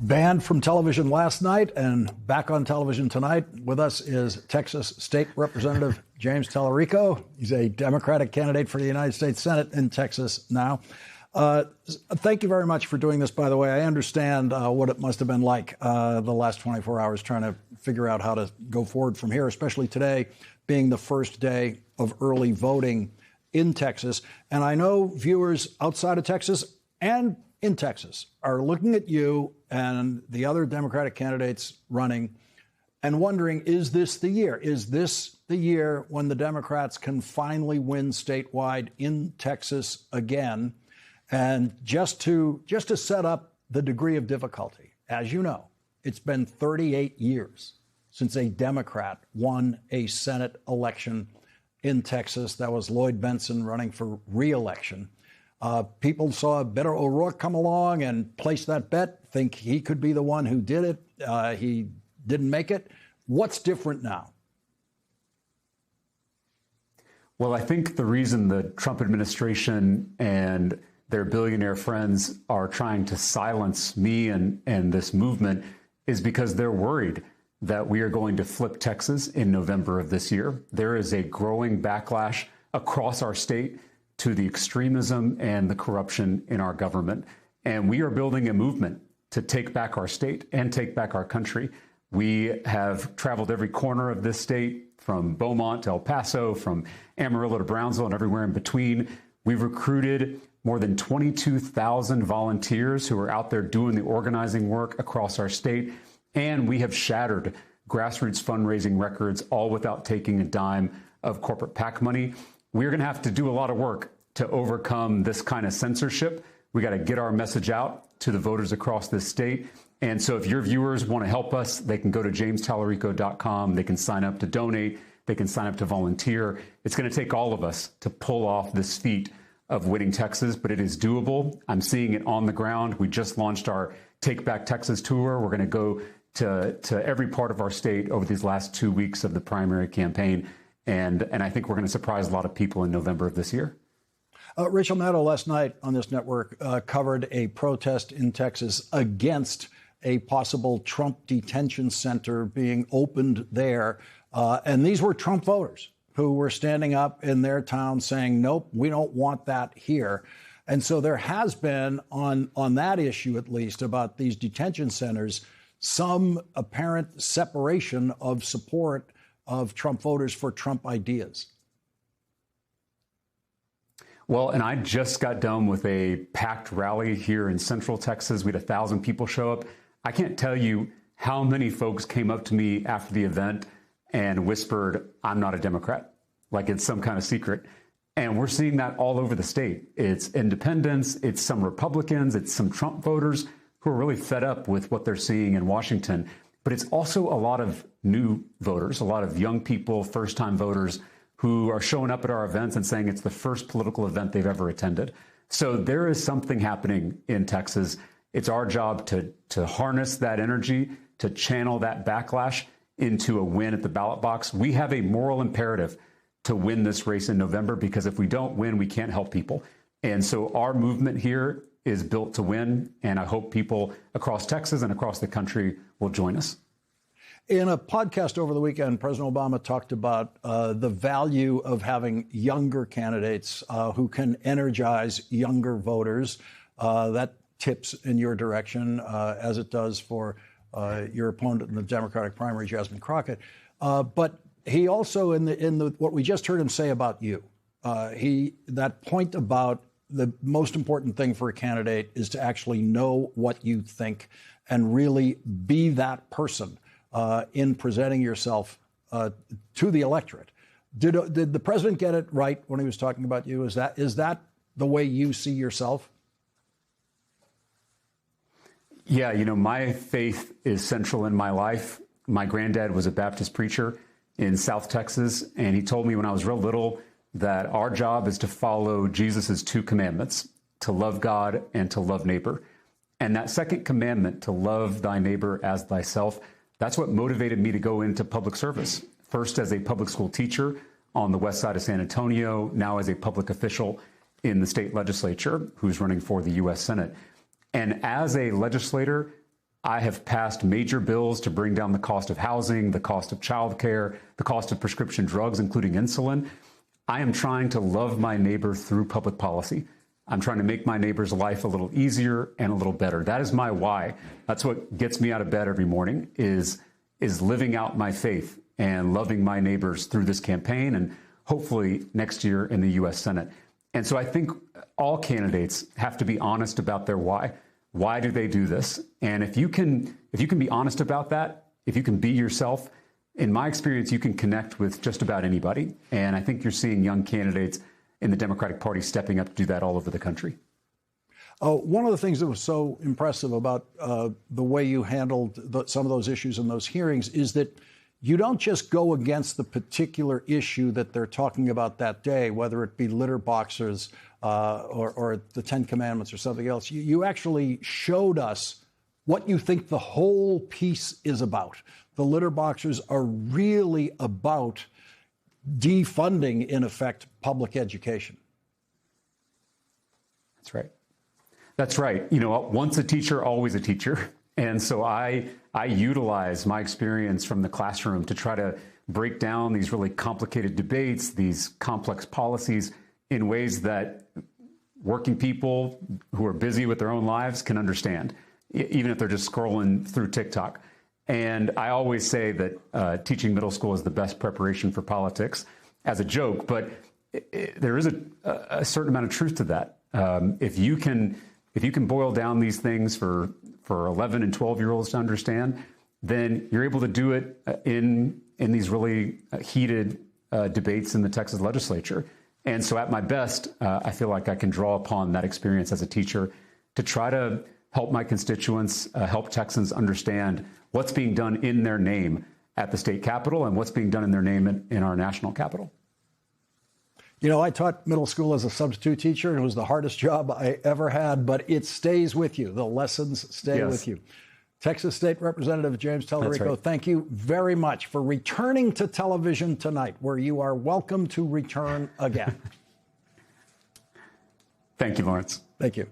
Banned from television last night and back on television tonight. With us is Texas State Representative James Talarico. He's a Democratic candidate for the United States Senate in Texas now. Thank you very much for doing this, by the way. I understand what it must have been like the last 24 hours trying to figure out how to go forward from here, especially today being the first day of early voting in Texas. And I know viewers outside of Texas and in Texas are looking at you and the other Democratic candidates running and wondering, is this the year? Is this the year when the Democrats can finally win statewide in Texas again? And just to set up the degree of difficulty, as you know, it's been 38 years since a Democrat won a Senate election in Texas. That was Lloyd Bentsen running for re-election. People saw Beto O'Rourke come along and place that bet, think he could be the one who did it. He didn't make it. What's different now? Well, I think the reason the Trump administration and their billionaire friends are trying to silence me and this movement is because they're worried that we are going to flip Texas in November of this year. There is a growing backlash across our state to the extremism and the corruption in our government. And we are building a movement to take back our state and take back our country. We have traveled every corner of this state, from Beaumont to El Paso, from Amarillo to Brownsville, and everywhere in between. We've recruited more than 22,000 volunteers who are out there doing the organizing work across our state. And we have shattered grassroots fundraising records, all without taking a dime of corporate PAC money. We're going to have to do a lot of work to overcome this kind of censorship. We got to get our message out to the voters across this state. And so if your viewers want to help us, they can go to jamestalarico.com. They can sign up to donate. They can sign up to volunteer. It's going to take all of us to pull off this feat of winning Texas, but it is doable. I'm seeing it on the ground. We just launched our Take Back Texas tour. We're going to go to every part of our state over these last 2 weeks of the primary campaign. And I think we're going to surprise a lot of people in November of this year. Rachel Maddow last night on this network covered a protest in Texas against a possible Trump detention center being opened there. And these were Trump voters who were standing up in their town saying, nope, we don't want that here. And so there has been, on that issue at least, about these detention centers, some apparent separation of support of Trump voters for Trump ideas. Well, and I just got done with a packed rally here in Central Texas. We had 1,000 people show up. I can't tell you how many folks came up to me after the event and whispered, I'm not a Democrat, like it's some kind of secret. And we're seeing that all over the state. It's independents, it's some Republicans, it's some Trump voters who are really fed up with what they're seeing in Washington. But it's also a lot of new voters, a lot of young people, first-time voters who are showing up at our events and saying it's the first political event they've ever attended. So there is something happening in Texas. It's our job to harness that energy, to channel that backlash into a win at the ballot box. We have a moral imperative to win this race in November, because if we don't win, we can't help people. And so our movement here is built to win, and I hope people across Texas and across the country will join us. In a podcast over the weekend, President Obama talked about the value of having younger candidates who can energize younger voters. That tips in your direction, as it does for your opponent in the Democratic primary, Jasmine Crockett. But he also, in the what we just heard him say about you, that point about the most important thing for a candidate is to actually know what you think and really be that person in presenting yourself to the electorate. Did the president get it right when he was talking about you? Is that the way you see yourself? Yeah, my faith is central in my life. My granddad was a Baptist preacher in South Texas, and he told me when I was real little that our job is to follow Jesus's 2 commandments, to love God and to love neighbor. And that second commandment, to love thy neighbor as thyself, that's what motivated me to go into public service. First as a public school teacher on the west side of San Antonio, now as a public official in the state legislature who's running for the U.S. Senate. And as a legislator, I have passed major bills to bring down the cost of housing, the cost of childcare, the cost of prescription drugs, including insulin. I am trying to love my neighbor through public policy. I'm trying to make my neighbor's life a little easier and a little better. That is my why. That's what gets me out of bed every morning, is living out my faith and loving my neighbors through this campaign and hopefully next year in the U.S. Senate. And so I think all candidates have to be honest about their why. Why do they do this? And if you can be honest about that, if you can be yourself, in my experience, you can connect with just about anybody. And I think you're seeing young candidates in the Democratic Party stepping up to do that all over the country. One of the things that was so impressive about the way you handled some of those issues in those hearings is that you don't just go against the particular issue that they're talking about that day, whether it be litter boxers or the Ten Commandments or something else. You actually showed us what you think the whole piece is about. The litter boxers are really about defunding, in effect, public education. That's right. That's right. You know, once a teacher, always a teacher. And so I utilize my experience from the classroom to try to break down these really complicated debates, these complex policies in ways that working people who are busy with their own lives can understand, even if they're just scrolling through TikTok. And I always say that teaching middle school is the best preparation for politics, as a joke, but there is a certain amount of truth to that. If you can boil down these things for 11 and 12-year-olds to understand, then you're able to do it in these really heated debates in the Texas legislature. And so at my best, I feel like I can draw upon that experience as a teacher to try to help my constituents, help Texans understand what's being done in their name at the state capitol and what's being done in their name in our national capital. You know, I taught middle school as a substitute teacher, and it was the hardest job I ever had, but it stays with you. The lessons stay with you. Texas State Representative James Tellerico, right. Thank you very much for returning to television tonight, where you are welcome to return again. Thank you, Lawrence. Thank you.